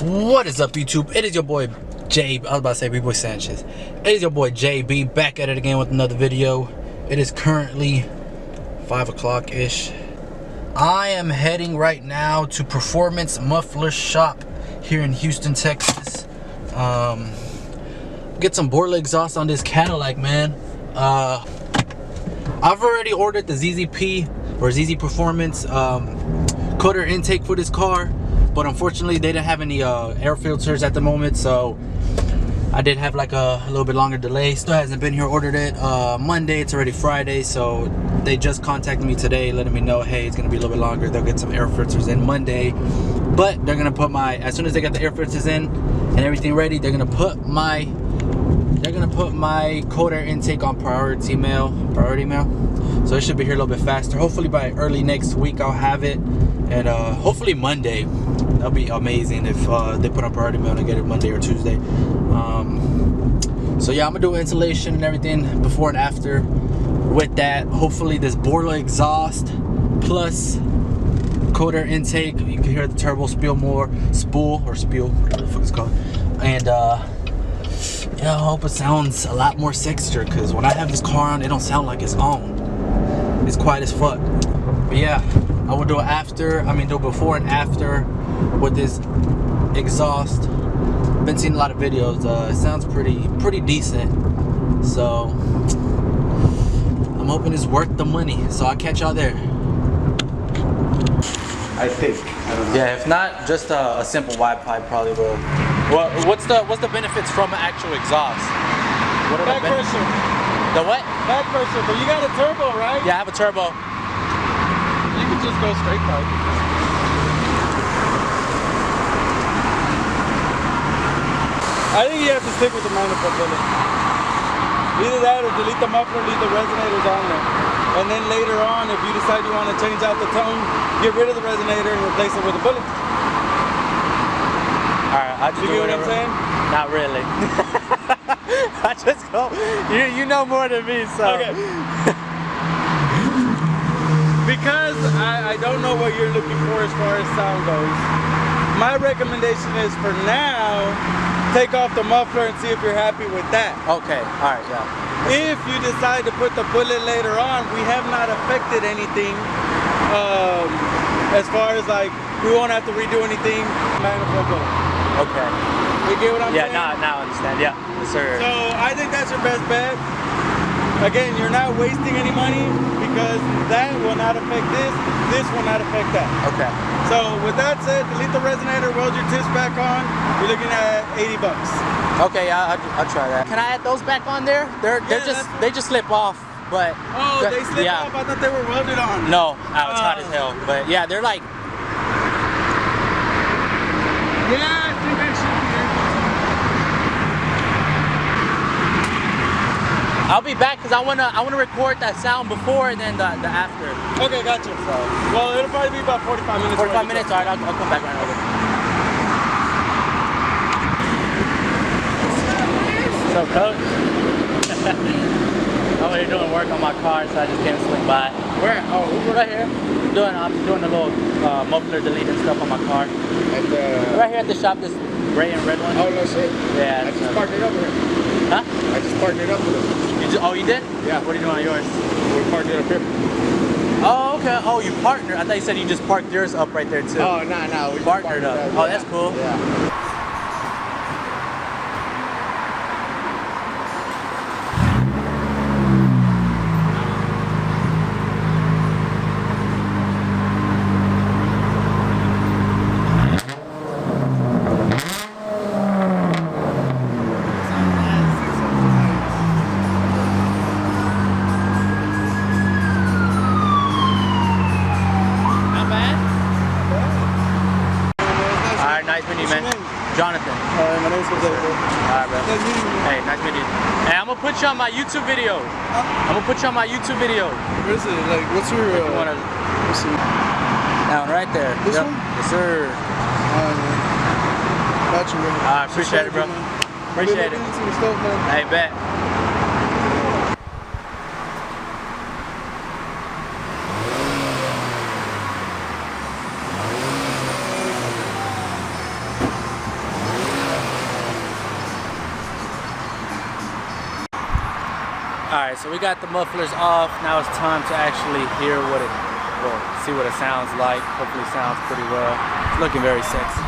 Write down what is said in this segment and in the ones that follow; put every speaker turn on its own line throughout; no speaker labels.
What is up, YouTube? It is your boy Jay. I was about to say B-Boy Sanchez. It is your boy JayBee back at it again with another video. It is currently 5 o'clock ish. I am heading right now to Performance Muffler Shop here in Houston, Texas. Get some Borla exhaust on this Cadillac, man. I've already ordered the ZZP or ZZ Performance coder intake for this car, but unfortunately they didn't have any air filters at the moment, so I did have like a little bit longer delay. Still hasn't been here. Ordered it Monday. It's already Friday, so they just contacted me today letting me know, hey, it's gonna be a little bit longer. They'll get some air filters in Monday, but they're gonna put my, as soon as they get the air filters in and everything ready, they're gonna put my cold air intake on priority mail. So it should be here a little bit faster. Hopefully by early next week I'll have it, and hopefully Monday. That'll be amazing if they put on priority mail and I get it Monday or Tuesday. So yeah, I'm gonna do installation and everything before and after with that. Hopefully this Borla exhaust plus cold air intake, you can hear the turbo spill, whatever the fuck it's called. And yeah, I hope it sounds a lot more sexier, because when I have this car on, it don't sound like it's on. It's quiet as fuck. But yeah, I will do it after, do before and after with this exhaust. Been seeing a lot of videos. It sounds pretty decent. So I'm hoping it's worth the money. So I'll catch y'all there.
I think. I don't know.
Yeah, if not, just a simple wide pipe probably will. Well, what's the benefits from an actual exhaust? What are
back pressure.
The what?
Back pressure. But you got a turbo, right?
Yeah, I have a turbo.
You can just go straight pipe. I think you have to stick with the manifold fillet. Either that or delete the muffler, leave the resonators on there. And then later on, if you decide you want to change out the tone, get rid of the resonator and replace it with a bullet.
Alright, I just
you
do
get
whatever.
What I'm saying?
Not really. I just go. You know more than me, so.
Okay. Because I don't know what you're looking for as far as sound goes. My recommendation is for now, take off the muffler and see if you're happy with that.
Okay. All right. Yeah.
If you decide to put the bullet later on, we have not affected anything as far as like we won't have to redo anything. Manifold bullet.
Okay.
You get what I'm saying?
Yeah. Now I understand. Yeah. Yes, sir.
So I think that's your best bet. Again, you're not wasting any money because that will not affect this. This will not affect that. Okay. So with that said, delete the resonator, weld your tips back on. You're looking at 80 bucks.
Okay, I'll try that. Can I add those back on there? They just slip off, but.
Oh, they slip off? I thought they were welded on.
No, it's hot as hell. But yeah, they're like.
Yeah, I think I should be able to.
I'll be back because I wanna record that sound before and then the after.
Okay, gotcha. So, well, it'll probably be about 45 minutes.
45 minutes. All right, I'll come back right over. What's up, coach? I'm here doing work on my car, so I just came to swing by.
Where? Oh,
right here. I'm doing a little muffler delete and stuff on my car. Right here at the shop, this gray and red one.
Oh, no shit.
Yeah.
I just parked it up here.
Huh?
I just parked it up with it.
You did? Yeah. What are you doing on yours?
We parked it up here.
Oh, okay. Oh, you partnered. I thought you said you just parked yours up right there too.
Oh, no. We
partnered up. Oh, that's cool.
Yeah.
Jonathan.
My name's Jose.
Alright, bro. Hey, nice meeting you. Hey, I'm gonna put you on my YouTube video. I'm gonna put you on my YouTube video.
Where is it? Like, what's your...
Let's see. Down right there.
This one?
Yes, sir.
Got you, bro.
I appreciate it, bro. Appreciate it.
Stuff, man.
Hey, bet. Alright, so we got the mufflers off. Now it's time to actually hear what it, well, see what it sounds like. Hopefully it sounds pretty well. It's looking very sexy.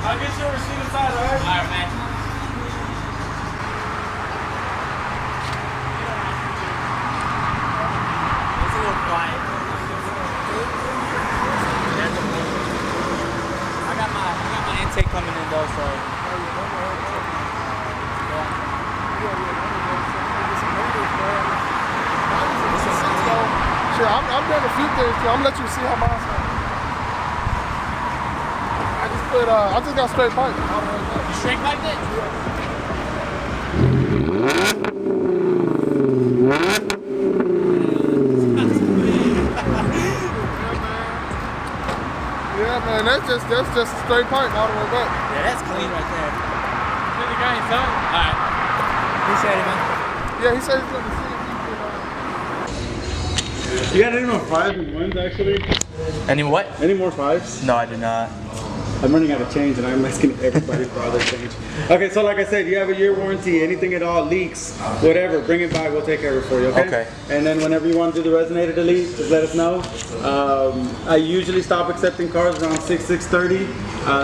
I'll get your receipt inside, alright?
Alright, man. It's a little quiet. I got my intake coming in though, so.
Sure, I'm done a few things too. I'm gonna let you see how mine sounds. I just got straight pipe.
You straight piped it?
Yeah, man, that's just straight pipe all the way back.
Yeah, that's clean right there.
Did the guy inside?
Alright. Appreciate it, man.
Yeah, he said he's gonna see if he can.
You got any more 5s and 1s actually?
Any what?
Any more 5s?
No, I do not.
I'm running out of change and I'm asking everybody for all their change. Okay, so like I said, you have a year warranty. Anything at all leaks, whatever, bring it by. We'll take care of it for you, okay?
Okay.
And then whenever you want to do the resonator delete, just let us know. I usually stop accepting cars around 6:30.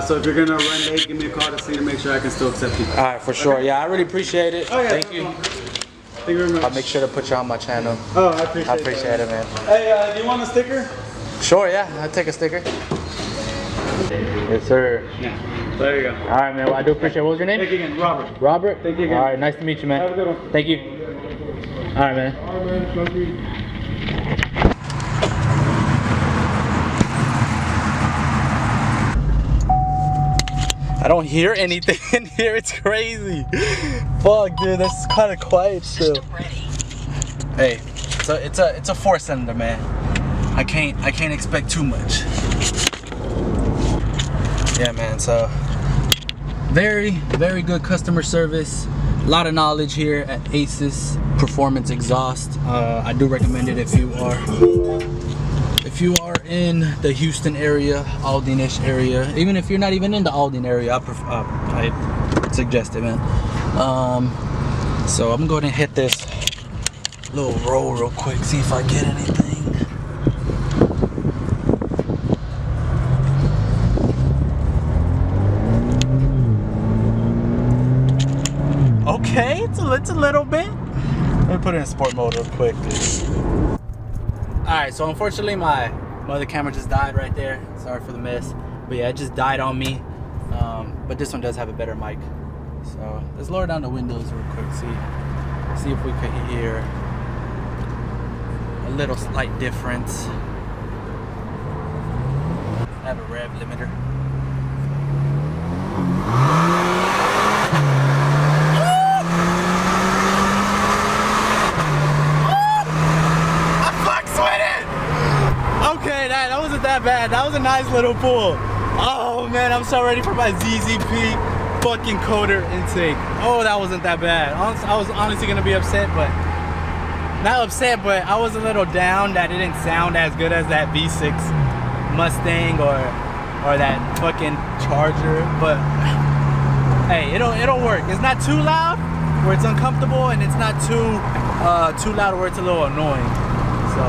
So if you're gonna run late, give me a call to make sure I can still accept you.
Alright, for sure.
Okay?
Yeah, I really appreciate it.
Oh, yeah,
Thank
no
you.
problem. Thank you very much.
I'll make sure to put you on my channel.
Oh, I appreciate
it, man.
Hey, do you want a sticker?
Sure, yeah. I'll take a sticker. Yes, sir.
Yeah. There you go.
All right, man. Well, I do appreciate it. What was your name?
Thank you again, Robert.
Robert?
Thank you again.
All right, nice to meet you, man.
Have a good one.
Thank you. All right, man.
All right, man, thank you.
I don't hear anything in here. It's crazy. Fuck, dude. That's kind of quiet still. Hey, it's a 4-cylinder, man. I can't expect too much. Yeah, man. So very good customer service. A lot of knowledge here at ATS Performance Exhaust. I do recommend it if you are in the Houston area, Aldine-ish area. Even if you're not even in the Aldine area, I suggest it, man. So I'm going to hit this little roll real quick, see if I get anything. Okay, it's a little bit. Let me put it in sport mode real quick. Alright, so unfortunately my other camera just died right there. Sorry for the mess. But yeah, it just died on me. But this one does have a better mic. So let's lower down the windows real quick. See if we could hear a little slight difference. I have a rev limiter. Okay, that wasn't that bad. That was a nice little pull. Oh man, I'm so ready for my ZZP fucking coder intake. Oh, that wasn't that bad. I was honestly gonna be upset, but not upset, but I was a little down that it didn't sound as good as that V6 Mustang or that fucking Charger. But hey, it'll work. It's not too loud where it's uncomfortable, and it's not too loud where it's a little annoying. So.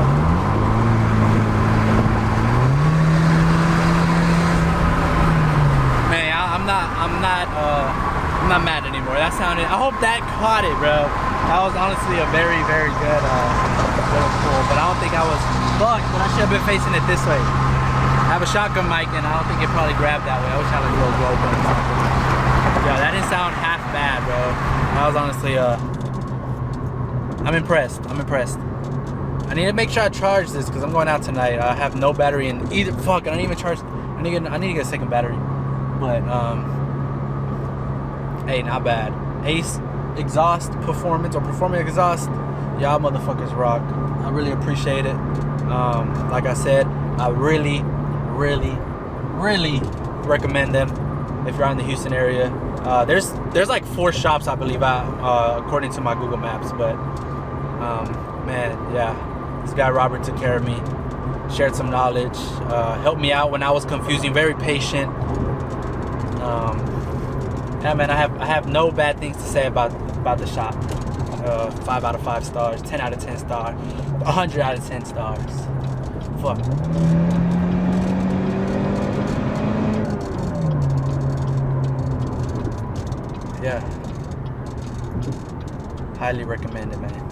I'm not mad anymore. That sounded, I hope that caught it, bro. That was honestly a very good little pull, but I don't think I was fucked, but I should have been facing it this way. I have a shotgun mic and I don't think it probably grabbed that way. I wish I had a little glow button. Yeah, that didn't sound half bad, bro. That was honestly, I'm impressed. I need to make sure I charge this because I'm going out tonight. I have no battery in either. Fuck, I don't even charge. I need to get a second battery. But hey, not bad. Ace exhaust performance or performing exhaust, y'all motherfuckers rock. I really appreciate it. Like I said, I really recommend them if you're out in the Houston area. There's like 4 shops, I believe, according to my Google Maps. But man, yeah, this guy Robert took care of me, shared some knowledge, helped me out when I was confusing, very patient. Yeah, man, I have no bad things to say about the shop. 5 out of 5 stars, 10 out of 10 stars, 100 out of 10 stars. Fuck. Yeah, highly recommend it, man.